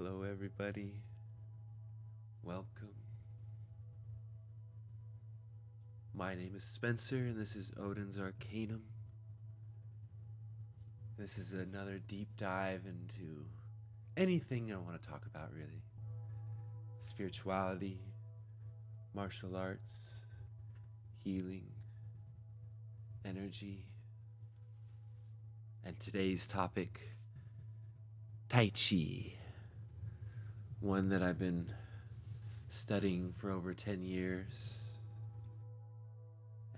Hello, everybody. Welcome. My name is Spencer, and this is Odin's Arcanum. This is another deep dive into anything I want to talk about, really: spirituality, martial arts, healing, energy. And today's topic: Tai Chi, one that I've been studying for over 10 years.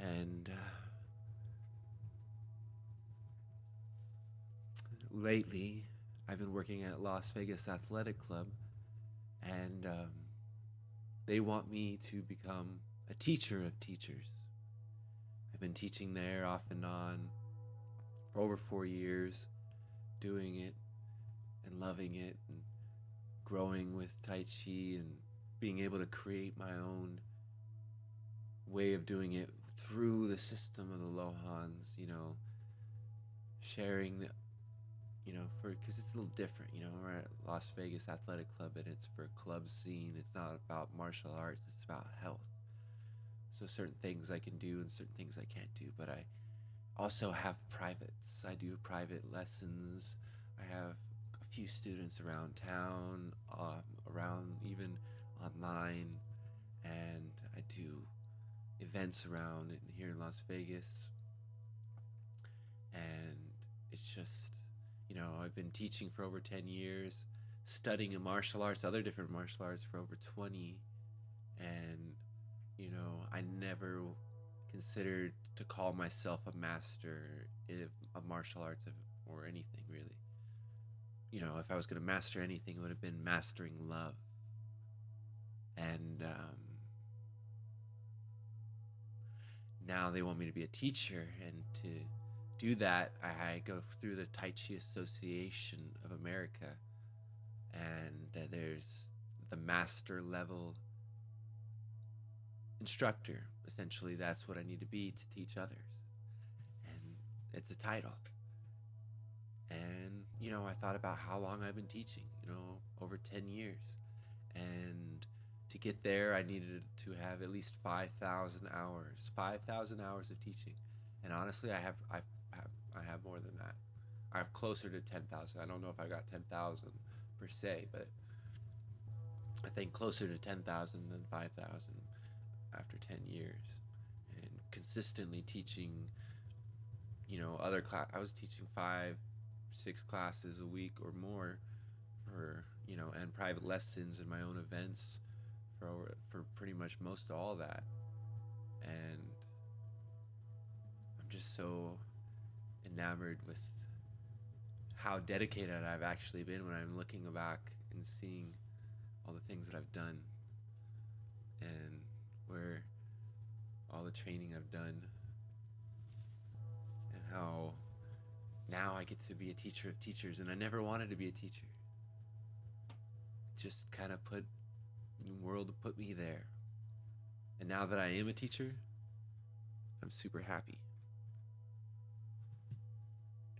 And lately, I've been working at Las Vegas Athletic Club, and they want me to become a teacher of teachers. I've been teaching there off and on for over 4 years, doing it and loving it and growing with Tai Chi and being able to create my own way of doing it through the system of the Lohans, sharing the, because it's a little different, we're at Las Vegas Athletic Club and it's for club scene. It's not about martial arts, it's about health. So certain things I can do and certain things I can't do, but I also have privates. I do private lessons. I have a few students around town, around even online, and I do events around here in Las Vegas. And it's just, I've been teaching for over 10 years, studying in martial arts, other different martial arts for over 20. And, I never considered to call myself a master of martial arts or anything, really. If I was going to master anything, it would have been mastering love. And now they want me to be a teacher, and to do that, I go through the Tai Chi Association of America, and there's the master level instructor. Essentially, that's what I need to be to teach others, and it's a title. And I thought about how long I've been teaching, over 10 years, and to get there, I needed to have at least 5,000 hours of teaching. And honestly, I have more than that. I have closer to 10,000. I don't know if I got 10,000 per se, but I think closer to 10,000 than 5,000 after 10 years. And consistently teaching, other class. I was teaching 5-6 classes a week or more for, and private lessons and my own events for pretty much most of all that. And I'm just so enamored with how dedicated I've actually been when I'm looking back and seeing all the things that I've done and where all the training I've done, and how now I get to be a teacher of teachers. And I never wanted to be a teacher. Just kind of the world put me there. And now that I am a teacher, I'm super happy.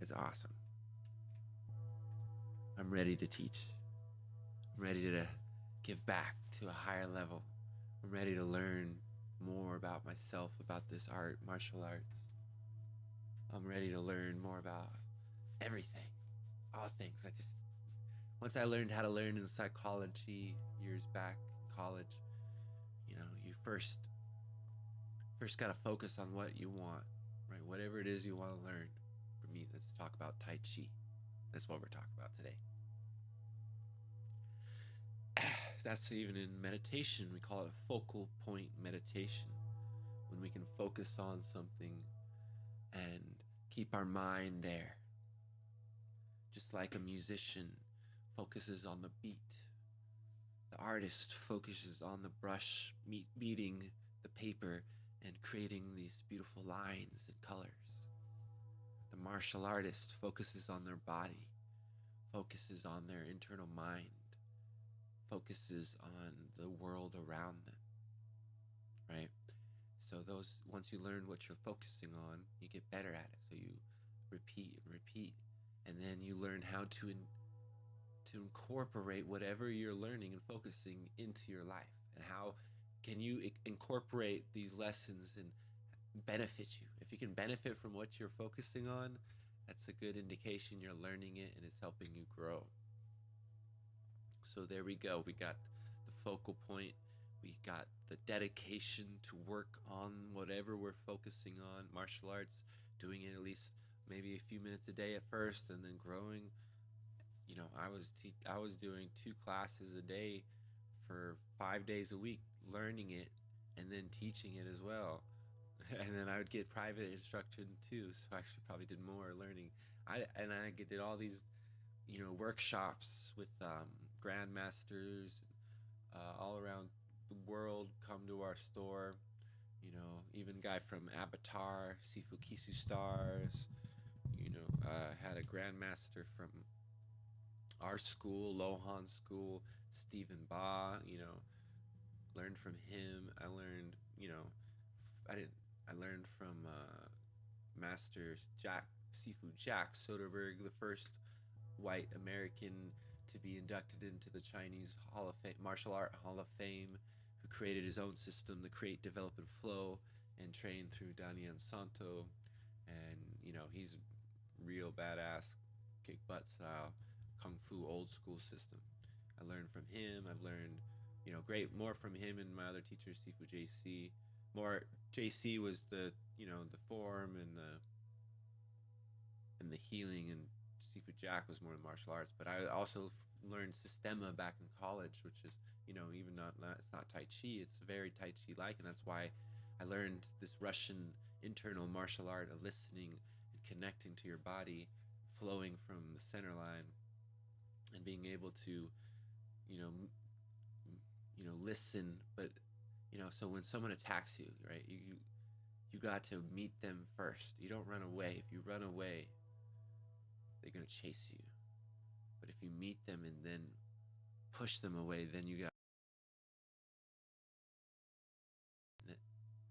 It's awesome. I'm ready to teach. I'm ready to give back to a higher level. I'm ready to learn more about myself, about this art, martial arts. I'm ready to learn more about everything, all things. Once I learned how to learn in psychology years back in college, you first got to focus on what you want, right? Whatever it is you want to learn. For me, let's talk about Tai Chi. That's what we're talking about today. That's even in meditation. We call it focal point meditation. When we can focus on something and keep our mind there. Just like a musician focuses on the beat. The artist focuses on the brush meeting the paper and creating these beautiful lines and colors. The martial artist focuses on their body, focuses on their internal mind, focuses on the world around them, right? So once you learn what you're focusing on, you get better at it. So you repeat and repeat, and then you learn how to to incorporate whatever you're learning and focusing into your life, and how can you incorporate these lessons and benefit you. If you can benefit from what you're focusing on, that's a good indication you're learning it and it's helping you grow. So there we go. We got the focal point. We got the dedication to work on whatever we're focusing on. Martial arts, doing it at least maybe a few minutes a day at first, and then growing. You know, I was doing 2 classes a day for 5 days a week, learning it and then teaching it as well. And then I would get private instruction too, so I actually probably did more learning. I did all these, workshops with grandmasters all around the world come to our store. Even guy from Avatar, Sifu Kisu Stars. Had a grandmaster from our school, Lohan School, Stephen Ba. Learned from him. I learned, I didn't. I learned from Master Sifu Jack Soderbergh, the first white American to be inducted into the Chinese Hall of Fame, Martial Art Hall of Fame, who created his own system to create, develop, and flow, and train through Daniel Santo. And he's real badass, kick butt style, kung fu old school system. I learned from him. I've learned, great more from him and my other teachers, Sifu JC. More JC was the the form and the healing, and Sifu Jack was more the martial arts. But I also learned Sistema back in college, which is even not it's not Tai Chi. It's very Tai Chi like, and that's why I learned this Russian internal martial art of listening and connecting to your body, flowing from the center line, and being able to listen. But so when someone attacks you, right, you got to meet them first. You don't run away. If you run away, they're gonna chase you. But if you meet them and then push them away, then you got to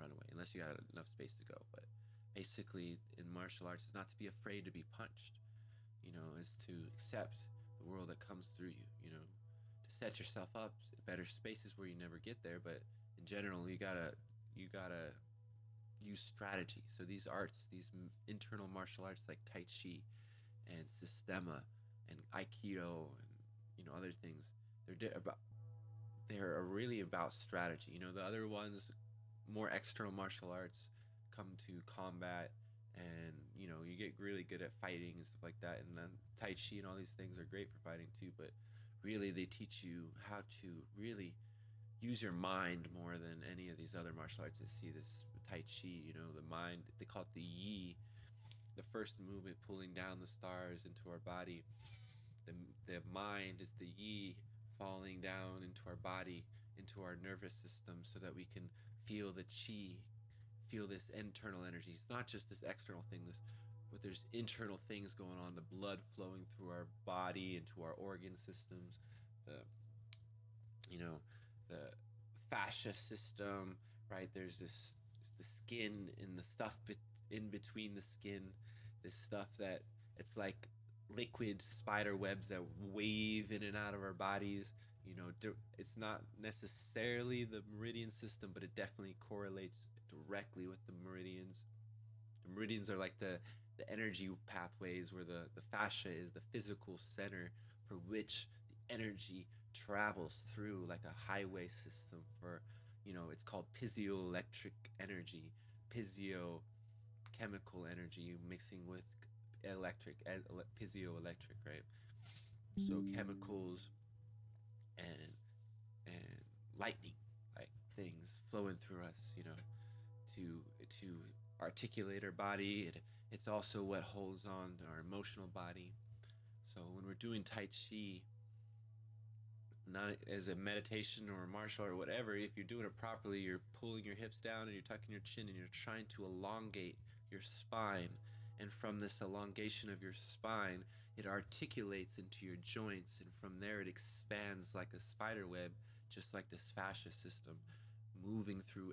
run away, unless you got enough space to go. But basically, in martial arts, is not to be afraid to be punched. Is to accept the world that comes through you. To set yourself up better spaces where you never get there. But in general, you gotta use strategy. So these arts, these internal martial arts like Tai Chi and Sistema and Aikido and other things, they're really about strategy. The other ones, more external martial arts, come to combat, and you get really good at fighting and stuff like that. And then Tai Chi and all these things are great for fighting too, but really they teach you how to really use your mind more than any of these other martial arts. I see this Tai Chi, the mind, they call it the Yi, the first movement, pulling down the stars into our body. The mind is the Yi, falling down into our body, into our nervous system, so that we can feel the Qi, feel this internal energy. It's not just this external thing, but there's internal things going on, the blood flowing through our body into our organ systems, the fascia system, right? There's the skin and the stuff in between the skin, this stuff that it's like liquid spider webs that wave in and out of our bodies. It's not necessarily the meridian system, but it definitely correlates directly with the meridians. The meridians are like the energy pathways, where the fascia is the physical center for which the energy travels through, like a highway system for, it's called piezoelectric energy, chemical energy mixing with piezoelectric, right? So chemicals and lightning, like things flowing through us, to articulate our body. It's also what holds on to our emotional body. So when we're doing Tai Chi, not as a meditation or a martial or whatever, if you're doing it properly, you're pulling your hips down and you're tucking your chin and you're trying to elongate your spine. And from this elongation of your spine, it articulates into your joints, and from there it expands like a spider web, just like this fascia system, moving through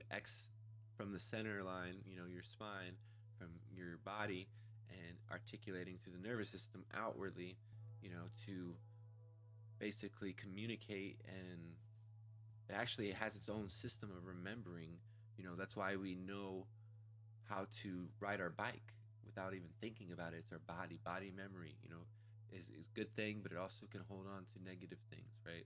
from the center line, your spine, from your body, and articulating through the nervous system outwardly, to basically communicate, and it has its own system of remembering. That's why we know how to ride our bike without even thinking about it. It's our body memory, is a good thing, but it also can hold on to negative things, right?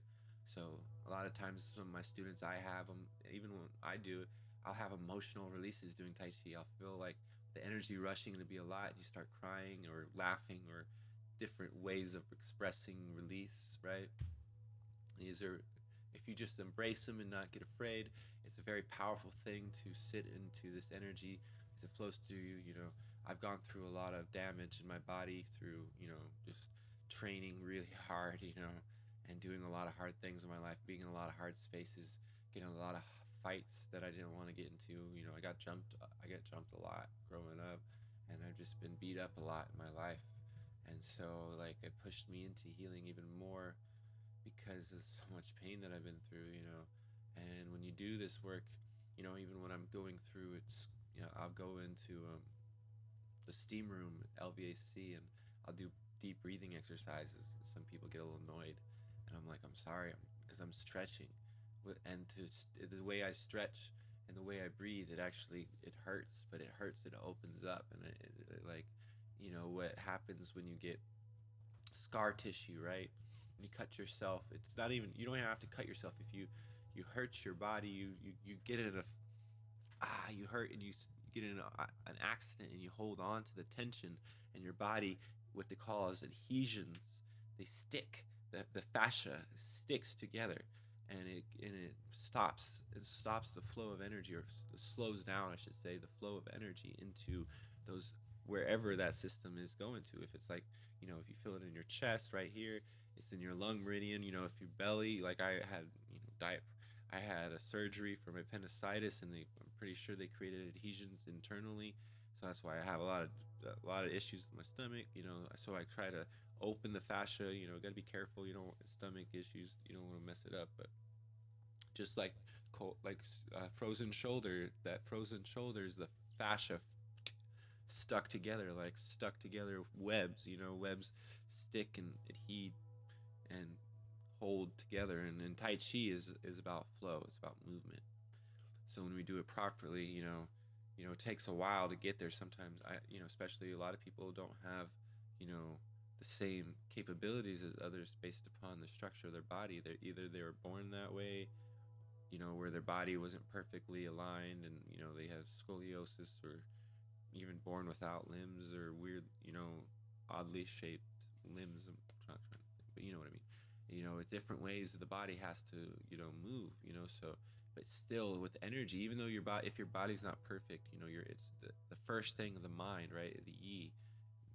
So a lot of times, some of my students, I have them, even when I do it, I'll have emotional releases doing Tai Chi. I'll feel like the energy rushing to be a lot, and you start crying or laughing or different ways of expressing release, right? These are, if you just embrace them and not get afraid, it's a very powerful thing to sit into this energy as it flows through you. I've gone through a lot of damage in my body through, just training really hard, and doing a lot of hard things in my life, being in a lot of hard spaces, getting a lot of fights that I didn't want to get into. I got jumped a lot growing up, and I've just been beat up a lot in my life. And so, like, it pushed me into healing even more because of so much pain that I've been through, And when you do this work, even when I'm going through, I'll go into the steam room at LVAC, and I'll do deep breathing exercises. Some people get a little annoyed, and I'm like, I'm sorry, because I'm stretching, and the way I stretch and the way I breathe, it hurts, but it hurts. It opens up, and it like, what happens when you get scar tissue, right? When you cut yourself, it's not even, you don't even have to cut yourself. If you hurt your body, you get in you hurt, and you get in an accident, and you hold on to the tension, and your body, what they call as adhesions, they stick. The fascia sticks together, and it stops the flow of energy, or slows down, I should say, the flow of energy into those, wherever that system is going to. If it's like, if you feel it in your chest right here, it's in your lung meridian. If your belly, like I had, I had a surgery for my appendicitis, and I'm pretty sure they created adhesions internally, so that's why I have a lot of issues with my stomach. So I try to open the fascia. Got to be careful. Stomach issues. You don't want to mess it up. But just like frozen shoulder, that frozen shoulder is the fascia stuck together webs. Webs stick and adhere and hold together. And Tai Chi is about flow. It's about movement. So when we do it properly, it takes a while to get there. Sometimes especially a lot of people don't have, the same capabilities as others based upon the structure of their body. They were born that way, where their body wasn't perfectly aligned, and they have scoliosis, or even born without limbs, or weird, oddly shaped limbs. I'm not trying to think, but you know what I mean. With different ways the body has to, move. So, but still with energy, even though if your body's not perfect, it's the first thing of the mind, right?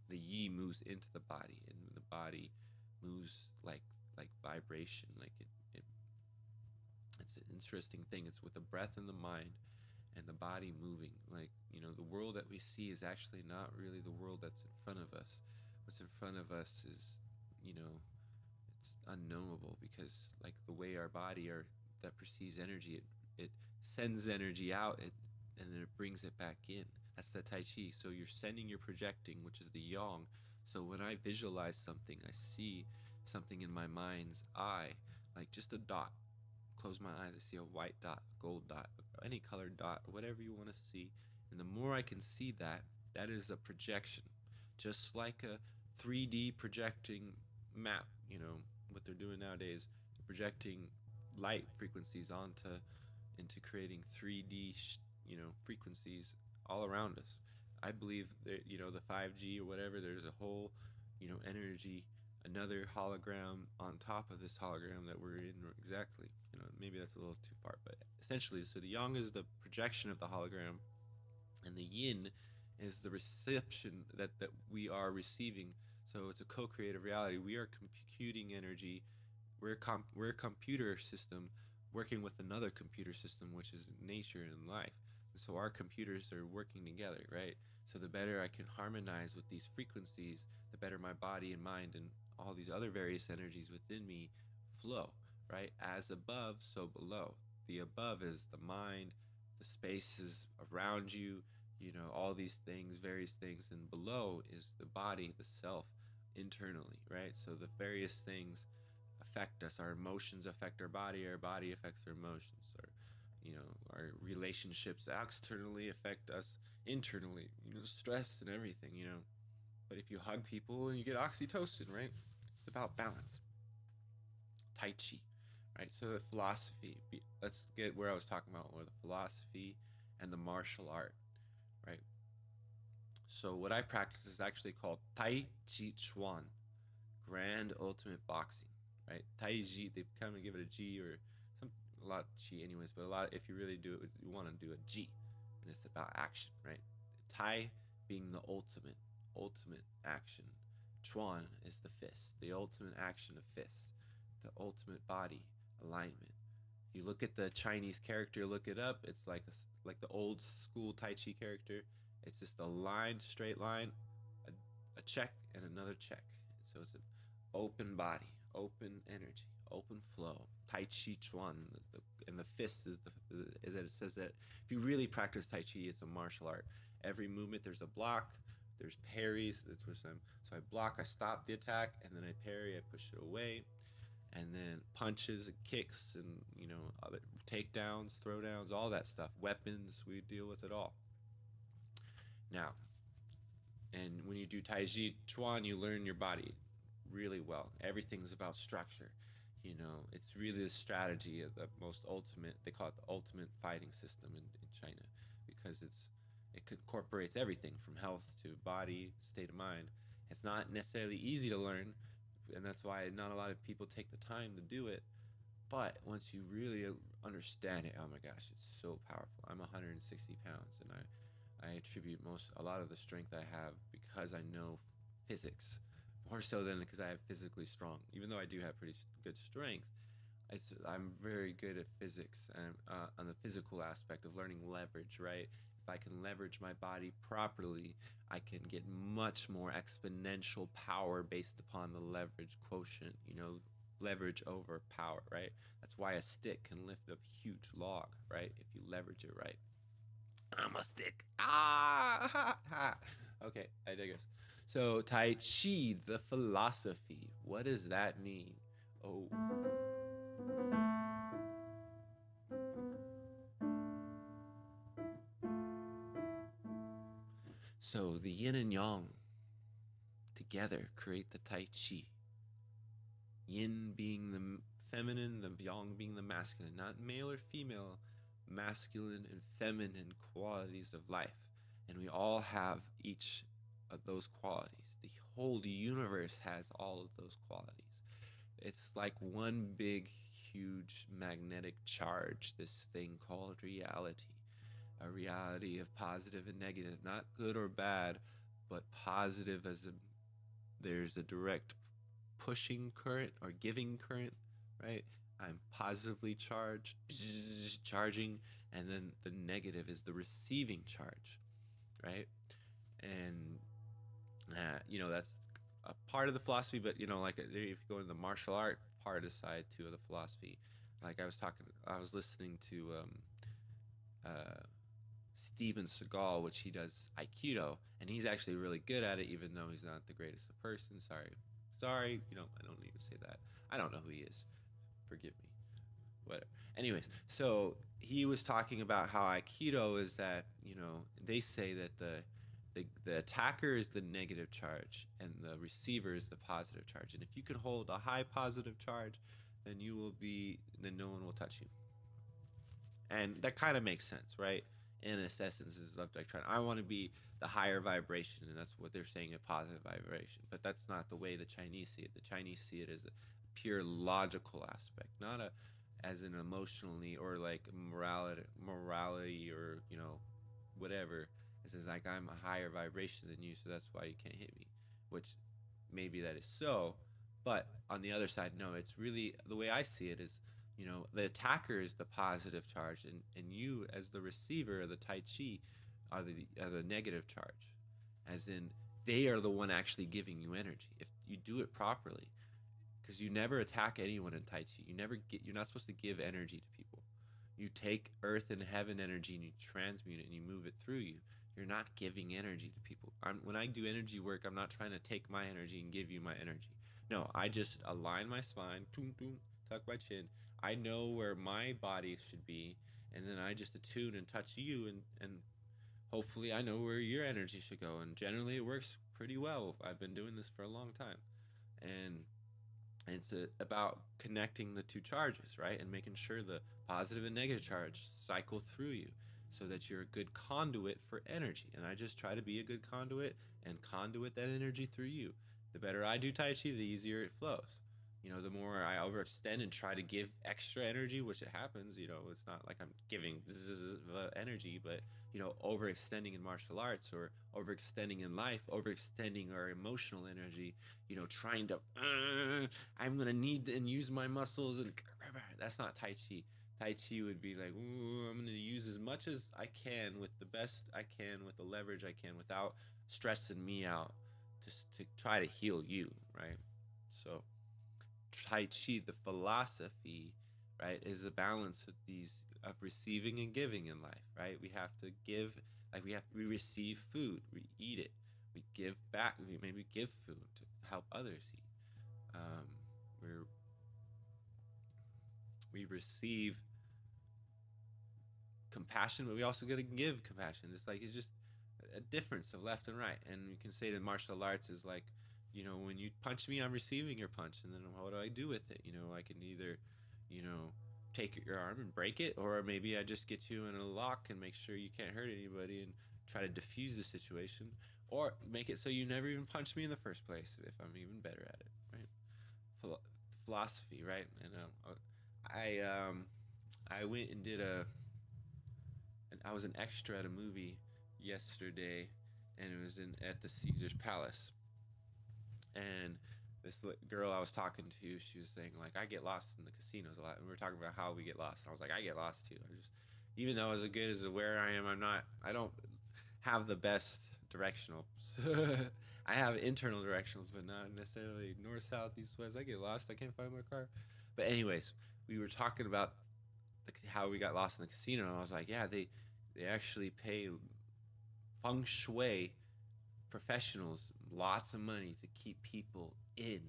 The yi moves into the body, and the body moves like vibration, like it's an interesting thing. It's with the breath and the mind and the body moving. Like, the world that we see is actually not really the world that's in front of us. What's in front of us is, it's unknowable, because like the way our body that perceives energy, it sends energy out, and then it brings it back in. That's the Tai Chi. So you're sending, you're projecting, which is the yang. So when I visualize something, I see something in my mind's eye, like just a dot. Close my eyes, I see a white dot, gold dot, any colored dot, whatever you want to see. And the more I can see that, that is a projection. Just like a 3D projecting map, what they're doing nowadays, projecting light frequencies into creating 3D, frequencies all around us. I believe that, the 5G or whatever, there's a whole, energy, another hologram on top of this hologram that we're in exactly. Maybe that's a little too far, but essentially, so the yang is the projection of the hologram, and the yin is the reception that we are receiving. So it's a co-creative reality. We are computing energy. We're a computer system working with another computer system, which is nature and life. And so our computers are working together, right? So the better I can harmonize with these frequencies, the better my body and mind and all these other various energies within me flow, right? As above, so below. The above is the mind, the spaces around you, all these things, various things, and below is the body, the self, internally, right? So the various things affect us. Our emotions affect our body affects our emotions. Our relationships externally affect us internally. Stress and everything. But if you hug people and you get oxytocin, right? It's about balance. Tai Chi, right? So the philosophy. Let's get where I was talking about, or the philosophy and the martial art, right? So what I practice is actually called Tai Chi Chuan, Grand Ultimate Boxing, right? Tai Chi, they kind of give it a G or a lot of Chi anyways, but a lot if you really do it, you want to do a G, and it's about action, right? Tai being the ultimate action. Chuan is the fist, the ultimate action of fist, the ultimate body alignment. If you look at the Chinese character, look it up. It's like the old school Tai Chi character. It's just a line, straight line, a check and another check. So it's an open body, open energy, open flow. Tai Chi Chuan, and the fist is that it says that if you really practice Tai Chi, it's a martial art. Every movement, there's a block, there's parries. That's what so I block, I stop the attack, and then I parry, I push it away, and then punches and kicks and other takedowns, throwdowns, all that stuff. Weapons, we deal with it all. Now, and when you do Tai Chi Chuan, you learn your body really well. Everything's about structure. It's really the strategy of the most ultimate. They call it the ultimate fighting system in China, because it incorporates everything from health to body, state of mind. It's not necessarily easy to learn, and that's why not a lot of people take the time to do it. But once you really understand it, oh my gosh, it's so powerful. I'm 160 pounds, and I attribute a lot of the strength I have because I know physics, more so than because I have physically strong. Even though I do have pretty good strength, I'm very good at physics and on the physical aspect of learning leverage, right? If I can leverage my body properly, I can get much more exponential power based upon the leverage quotient, leverage over power, right? That's why a stick can lift a huge log, right? If you leverage it right. I'm a stick. Okay, I digress. So Tai Chi, the philosophy. What does that mean? Oh. So the yin and yang together create the Tai Chi. Yin being the feminine, the yang being the masculine, not male or female, masculine and feminine qualities of life. And we all have each of those qualities. The whole universe has all of those qualities. It's like one big, huge magnetic charge, this thing called reality. A reality of positive and negative, not good or bad, but positive there's a direct pushing current or giving current, right? I'm positively charged, charging, and then the negative is the receiving charge, right? And that's a part of the philosophy, but like if you go into the martial art part of the side too of the philosophy, like I was listening to Steven Seagal, which he does Aikido, and he's actually really good at it, even though he's not the greatest of person. Sorry, I don't need to say that. I don't know who he is. Forgive me. Whatever. Anyways, so he was talking about how Aikido is that, they say that the attacker is the negative charge and the receiver is the positive charge. And if you can hold a high positive charge, then no one will touch you. And that kind of makes sense, right? In its essence, is like I want to be the higher vibration, and that's what they're saying, a positive vibration. But that's not the way the Chinese see it. The Chinese see it as a pure logical aspect, not as an emotionally or like morality or whatever. It says like I'm a higher vibration than you, so that's why you can't hit me. Which maybe that is so, but on the other side, no. It's really the way I see it is, the attacker is the positive charge, and you as the receiver of the Tai Chi are the negative charge, as in they are the one actually giving you energy if you do it properly, because you never attack anyone in Tai Chi. You're not supposed to give energy to people. You take earth and heaven energy and you transmute it and you move it through you. You're not giving energy to people. When I do energy work, I'm not trying to take my energy and give you my energy. No, I just align my spine, toom, toom, tuck my chin. I know where my body should be, and then I just attune and touch you, and hopefully I know where your energy should go. And generally, it works pretty well. I've been doing this for a long time, and it's about connecting the two charges, right? And making sure the positive and negative charge cycle through you so that you're a good conduit for energy. And I just try to be a good conduit and conduit that energy through you. The better I do Tai Chi, the easier it flows. The more I overextend and try to give extra energy, which it happens, it's not like I'm giving energy, but, overextending in martial arts or overextending in life, overextending our emotional energy, trying to, I'm going to need and use my muscles. And that's not Tai Chi. Tai Chi would be like, ooh, I'm going to use as much as I can with the best I can, with the leverage I can, without stressing me out to try to heal you, right? So, Tai Chi, the philosophy, right, is a balance of these of receiving and giving in life, right? We have to give, like we receive food, we eat it, we give back, we maybe give food to help others eat. Um, we're we receive compassion, but we also got to give compassion. It's just a difference of left and right. And you can say that martial arts is like, when you punch me, I'm receiving your punch, and then what do I do with it? I can either, take your arm and break it, or maybe I just get you in a lock and make sure you can't hurt anybody and try to diffuse the situation, or make it so you never even punch me in the first place if I'm even better at it, right? Philosophy, right? And I went and and I was an extra at a movie yesterday, and it was at the Caesar's Palace. And this girl I was talking to, she was saying like, I get lost in the casinos a lot, and we were talking about how we get lost. And I was like, I get lost too. Even though as good as where I am, I don't have the best directional. I have internal directionals, but not necessarily north, south, east, west. I get lost. I can't find my car. But anyways, we were talking about how we got lost in the casino, and I was like, yeah, they actually pay feng shui professionals lots of money to keep people in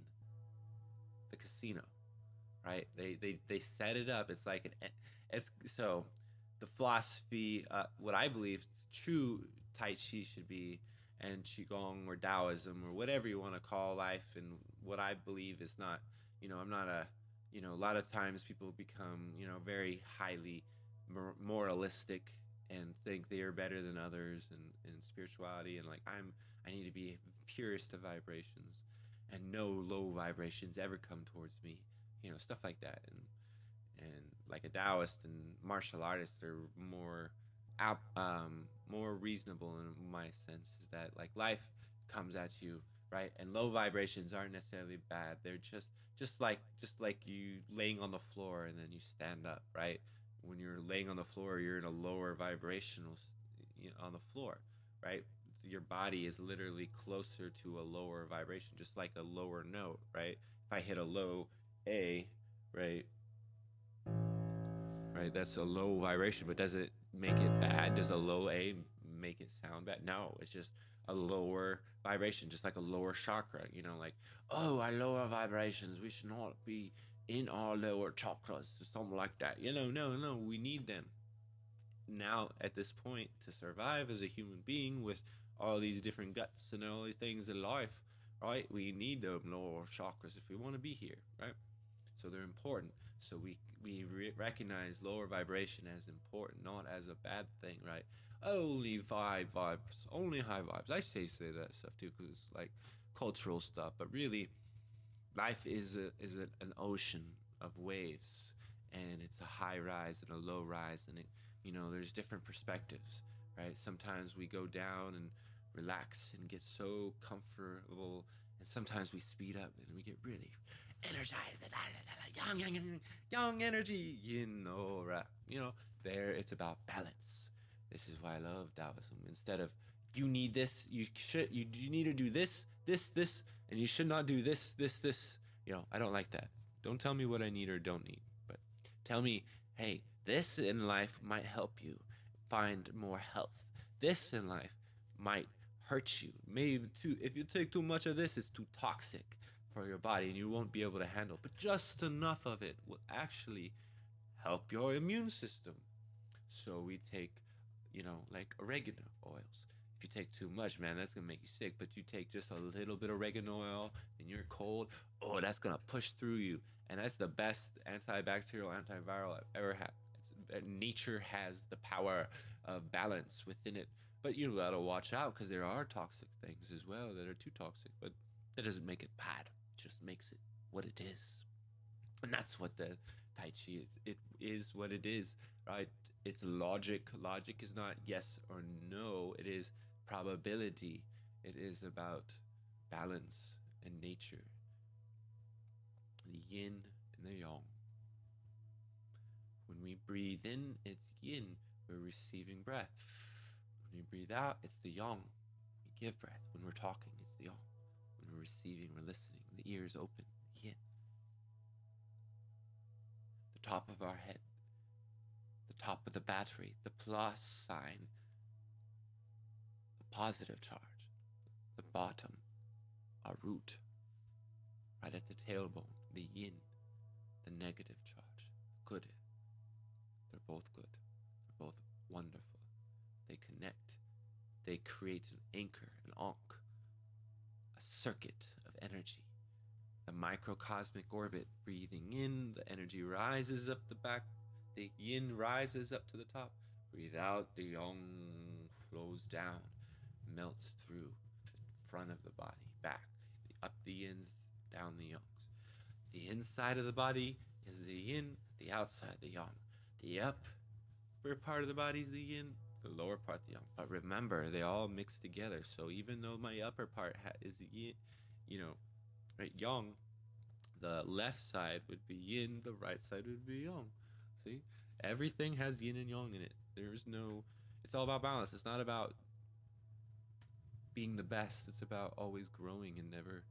the casino, right? They set it up. It's like it's so the philosophy, what I believe true Tai Chi should be, and Qigong or Taoism or whatever you want to call life, and what I believe is not, I'm not a lot of times people become, very highly moralistic and think they are better than others in spirituality, and like I need to be purest of vibrations, and no low vibrations ever come towards me, stuff like that. And like a Taoist and martial artist are more reasonable in my sense, is that like life comes at you, right? And low vibrations aren't necessarily bad. They're just like you laying on the floor and then you stand up, right? When you're laying on the floor, you're in a lower vibrational on the floor, right? Your body is literally closer to a lower vibration, just like a lower note, right? If I hit a low A, right, that's a low vibration, but does it make it bad? Does a low A make it sound bad? No, it's just a lower vibration, just like a lower chakra, like, oh, our lower vibrations, we should not be in our lower chakras, or something like that. No, we need them now at this point to survive as a human being with all these different guts and all these things in life, right? We need them lower chakras if we want to be here, right? So they're important. So we recognize lower vibration as important, not as a bad thing, right? Only high vibes, only high vibes. I say that stuff too because it's like cultural stuff, but really, life is an ocean of waves, and it's a high rise and a low rise, and there's different perspectives, right? Sometimes we go down and relax and get so comfortable, and sometimes we speed up and we get really energized, young energy, right? There it's about balance. This is why I love Taoism. Instead of you need this, you need to do this, and you should not do this. I don't like that. Don't tell me what I need or don't need, but tell me, hey, this in life might help you find more health. This in life might hurt you. Maybe too, if you take too much of this, it's too toxic. for your body and you won't be able to handle, but just enough of it will actually help your immune system. So we take, like oregano oils. If you take too much, man, that's gonna make you sick. But you take just a little bit of oregano oil and you're cold, oh, that's gonna push through you. And that's the best antibacterial, antiviral I've ever had. Nature has the power of balance within it. But you gotta watch out because there are toxic things as well that are too toxic. But that doesn't make it bad. It just makes it what it is. And that's what the Tai Chi is. It is what it is, right? It's logic. Logic is not yes or no. It is probability. It is about balance and nature. The yin and the yang. When we breathe in, it's yin. We're receiving breath. When we breathe out, it's the yang. We give breath. When we're talking, it's the yang. When we're receiving, we're listening. The ears open, yin. The top of our head, the top of the battery, the plus sign, the positive charge. The bottom, our root, right at the tailbone, the yin, the negative charge, good. They're both good. They're both wonderful. They connect. They create an anchor, an ankh, a circuit of energy. The microcosmic orbit, breathing in, the energy rises up the back, the yin rises up to the top. Breathe out, the yang flows down, melts through the front of the body, back, up the yins, down the yangs. The inside of the body is the yin, the outside the yang. The upper part of the body is the yin, the lower part the yang. But remember, they all mix together. So even though my upper part is the yin, right, yang, the left side would be yin, the right side would be yang. See? Everything has yin and yang in it. There's no, it's all about balance. It's not about being the best. It's about always growing and never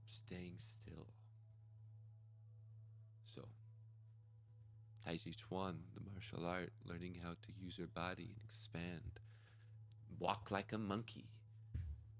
staying still. So, Tai Chi Chuan, the martial art, learning how to use your body and expand. Walk like a monkey.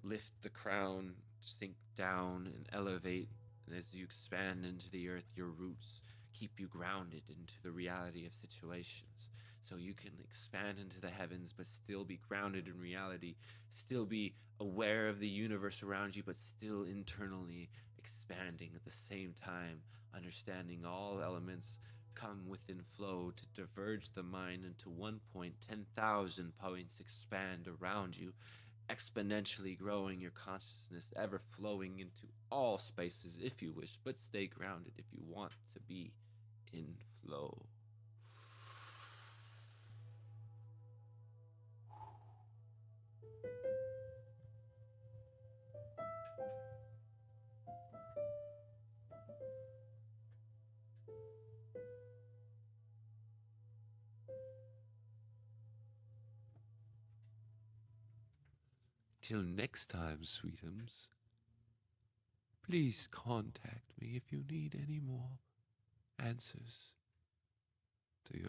Lift the crown, sink down and elevate. And as you expand into the earth, your roots keep you grounded into the reality of situations. So you can expand into the heavens, but still be grounded in reality, still be aware of the universe around you, but still internally expanding at the same time, understanding all elements come within flow to diverge the mind into 1 point, 10,000 points expand around you, exponentially growing your consciousness, ever flowing into all spaces if you wish, but stay grounded if you want to be in flow. Till next time, sweetums, please contact me if you need any more answers to your